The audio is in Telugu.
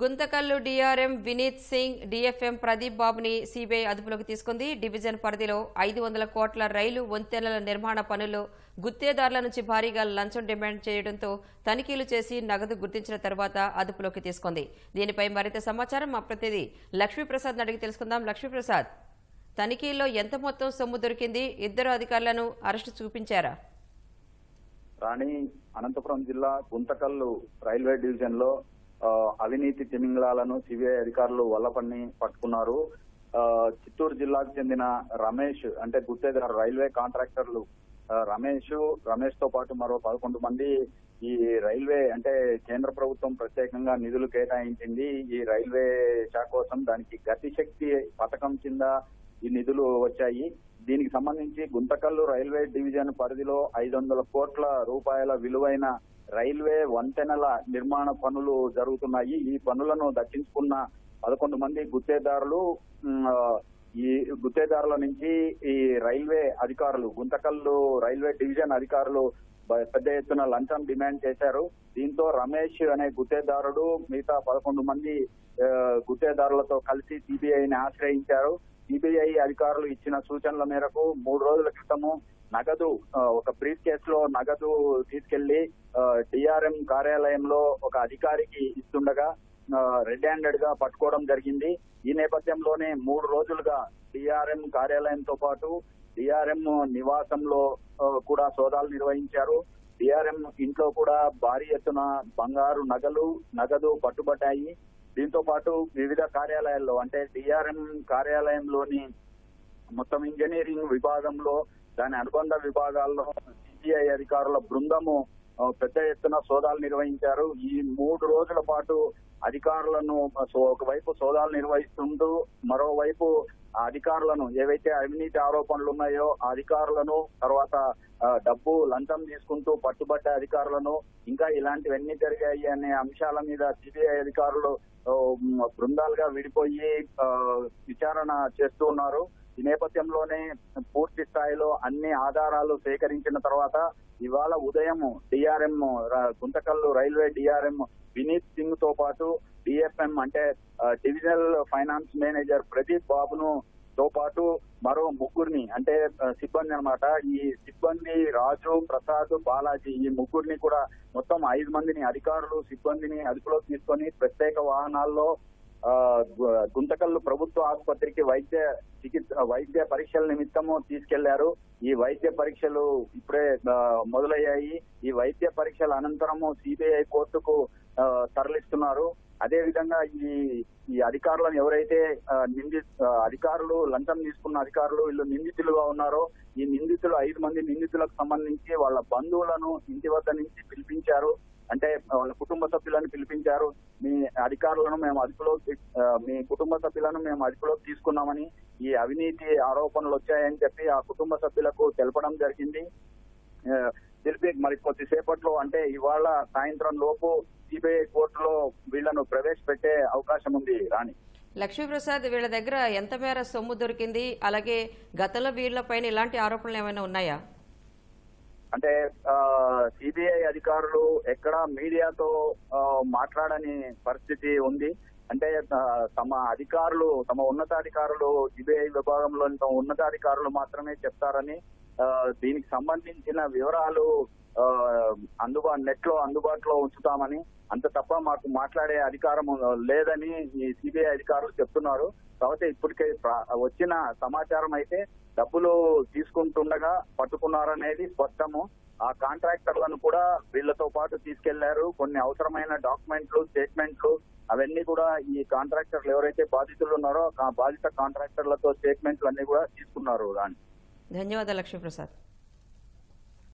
గుంతకల్లు డీఆర్ఎం వినీత్ సింగ్, డీఎఫ్ఎం ప్రదీప్ బాబుని సీబీఐ అదుపులోకి తీసుకుంది. డివిజన్ పరిధిలో 500 కోట్ల రైలు వంతెనల నిర్మాణ పనుల్లో గుత్తేదారుల నుంచి భారీగా లంచం డిమాండ్ చేయడంతో తనిఖీలు చేసి నగదు గుర్తించిన తర్వాత అదుపులోకి తీసుకుంది. దీనిపై మరింత సమాచారం మా ప్రతినిధి లక్ష్మీప్రసాద్ అడిగి తెలుసుకుందాం. లక్ష్మీప్రసాద్, తనిఖీల్లో ఎంత మొత్తం సొమ్ము దొరికింది? ఇద్దరు అధికారులను అరెస్టు చూపించారా? రాణి, అనంతపురం జిల్లా గుంతకల్లు రైల్వే డివిజన్ లో అవినీతి తిమింగళాలను సిబిఐ అధికారులు వల్లపన్ని పట్టుకున్నారు. చిత్తూరు జిల్లాకు చెందిన రమేష్ అంటే గుత్తేదారు రైల్వే కాంట్రాక్టర్లు రమేష్ తో పాటు మరో 11 మంది ఈ రైల్వే అంటే కేంద్ర ప్రభుత్వం ప్రత్యేకంగా నిధులు కేటాయించింది ఈ రైల్వే శాఖ కోసం. దానికి గతిశక్తి పథకం కింద ఈ నిధులు వచ్చాయి. దీనికి సంబంధించి గుంతకల్లు రైల్వే డివిజన్ పరిధిలో 500 కోట్ల రూపాయల విలువైన రైల్వే వంతెనల నిర్మాణ పనులు జరుగుతున్నాయి. ఈ పనులను దక్కించుకున్న 11 మంది గుత్తేదారులు ఈ గుత్తేదారుల నుంచి ఈ రైల్వే అధికారులు, గుంతకల్లు రైల్వే డివిజన్ అధికారులు పెద్ద ఎత్తున లంచం డిమాండ్ చేశారు. దీంతో రమేష్ అనే గుత్తేదారుడు మిగతా 11 మంది గుత్తేదారులతో కలిసి సిబిఐని ఆశ్రయించారు. సిబిఐ అధికారులు ఇచ్చిన సూచనల మేరకు 3 రోజుల క్రితము నగదు ఒక బ్రీఫ్ కేసులో నగదు తీసుకెళ్లి డిఆర్ఎం కార్యాలయంలో ఒక అధికారికి ఇస్తుండగా రెడ్ హ్యాండెడ్ గా పట్టుకోవడం జరిగింది. ఈ నేపథ్యంలోనే 3 రోజులుగా డిఆర్ఎం కార్యాలయంతో పాటు డిఆర్ఎం నివాసంలో కూడా సోదాలు నిర్వహించారు. డిఆర్ఎం ఇంట్లో కూడా భారీ ఎత్తున బంగారు నగదు పట్టుబట్టాయి. దీంతో పాటు వివిధ కార్యాలయాల్లో అంటే డిఆర్ఎం కార్యాలయంలోని మొత్తం ఇంజనీరింగ్ విభాగంలో దాని అనుబంధ విభాగాల్లో సిబిఐ అధికారుల బృందము పెద్ద ఎత్తున సోదాలు నిర్వహించారు. ఈ 3 రోజుల పాటు అధికారులను ఒకవైపు సోదాలు నిర్వహిస్తుంటూ మరోవైపు అధికారులను ఏవైతే అవినీతి ఆరోపణలు ఉన్నాయో ఆ అధికారులను, తర్వాత డబ్బు లంచం తీసుకుంటూ పట్టుబట్టే అధికారులను, ఇంకా ఇలాంటివన్నీ జరిగాయి అనే అంశాల మీద సిబిఐ అధికారులు బృందాలుగా విడిపోయి విచారణ చేస్తూ ఉన్నారు. ఈ నేపథ్యంలోనే పూర్తి స్థాయిలో అన్ని ఆధారాలు సేకరించిన తర్వాత ఇవాళ ఉదయం DRM Guntakal railway DRM Vineet Singh తో పాటు డిఎఫ్ఎం అంటే డివిజనల్ ఫైనాన్స్ మేనేజర్ ప్రదీప్ బాబును తో పాటు మరో 3 అంటే సిబ్బంది అన్నమాట. ఈ సిబ్బంది రాజు, ప్రసాద్, బాలాజీ ఈ 3 కూడా మొత్తం 5 మందిని అధికారులు సిబ్బందిని అదుపులోకి తీసుకొని ప్రత్యేక వాహనాల్లో గుంతకల్లు ప్రభుత్వ ఆసుపత్రికి వైద్య పరీక్షల నిమిత్తము తీసుకెళ్లారు. ఈ వైద్య పరీక్షలు ఇప్పుడే మొదలయ్యాయి. ఈ వైద్య పరీక్షల అనంతరము సిబిఐ కోర్టుకు తరలిస్తున్నారు. అదే విధంగా ఈ అధికారులను ఎవరైతే అధికారులు లంచం తీసుకున్న అధికారులు వీళ్ళు నిందితులుగా ఉన్నారో ఈ నిందితులు 5 మంది నిందితులకు సంబంధించి వాళ్ళ బంధువులను ఇంటి వద్ద నుంచి పిలిపించారు. అంటే వాళ్ళ కుటుంబ సభ్యులను పిలిపించారు. మీ కుటుంబ సభ్యులను మేము అదుపులోకి తీసుకున్నామని, ఈ అవినీతి ఆరోపణలు వచ్చాయని చెప్పి ఆ కుటుంబ సభ్యులకు తెలపడం జరిగింది. తెలిపి మరి కొద్దిసేపట్లో అంటే ఇవాళ సాయంత్రం లోపు సిబిఐ కోర్టులో వీళ్లను ప్రవేశపెట్టే అవకాశం ఉంది. రాణి, లక్ష్మీప్రసాద్, వీళ్ళ దగ్గర ఎంత మేర సొమ్ము దొరికింది? అలాగే గతంలో వీళ్లపైన ఇలాంటి ఆరోపణలు ఏమైనా ఉన్నాయా? అంటే సిబిఐ అధికారులు ఎక్కడ మీడియాతో మాట్లాడని పరిస్థితి ఉంది. అంటే తమ ఉన్నతాధికారులు సిబిఐ విభాగంలోని ఉన్నతాధికారులు మాత్రమే చెప్తారని, దీనికి సంబంధించిన వివరాలు నెట్ లో అందుబాటులో ఉంచుతామని, అంత తప్ప మాకు మాట్లాడే అధికారం లేదని ఈ సిబిఐ అధికారులు చెప్తున్నారు. కాబట్టి ఇప్పటికే వచ్చిన సమాచారం అయితే డబ్బులు తీసుకుంటుండగా పట్టుకున్నారనేది స్పష్టము. ఆ కాంట్రాక్టర్లను కూడా వీళ్లతో పాటు తీసుకెళ్లారు. కొన్ని అవసరమైన డాక్యుమెంట్లు, స్టేట్మెంట్లు అవన్నీ కూడా ఈ కాంట్రాక్టర్లు ఎవరైతే బాధితులు ఉన్నారో ఆ బాధిత కాంట్రాక్టర్లతో స్టేట్మెంట్లు అన్ని కూడా తీసుకున్నారు. ధన్యవాదాలు లక్ష్మీప్రసాద్.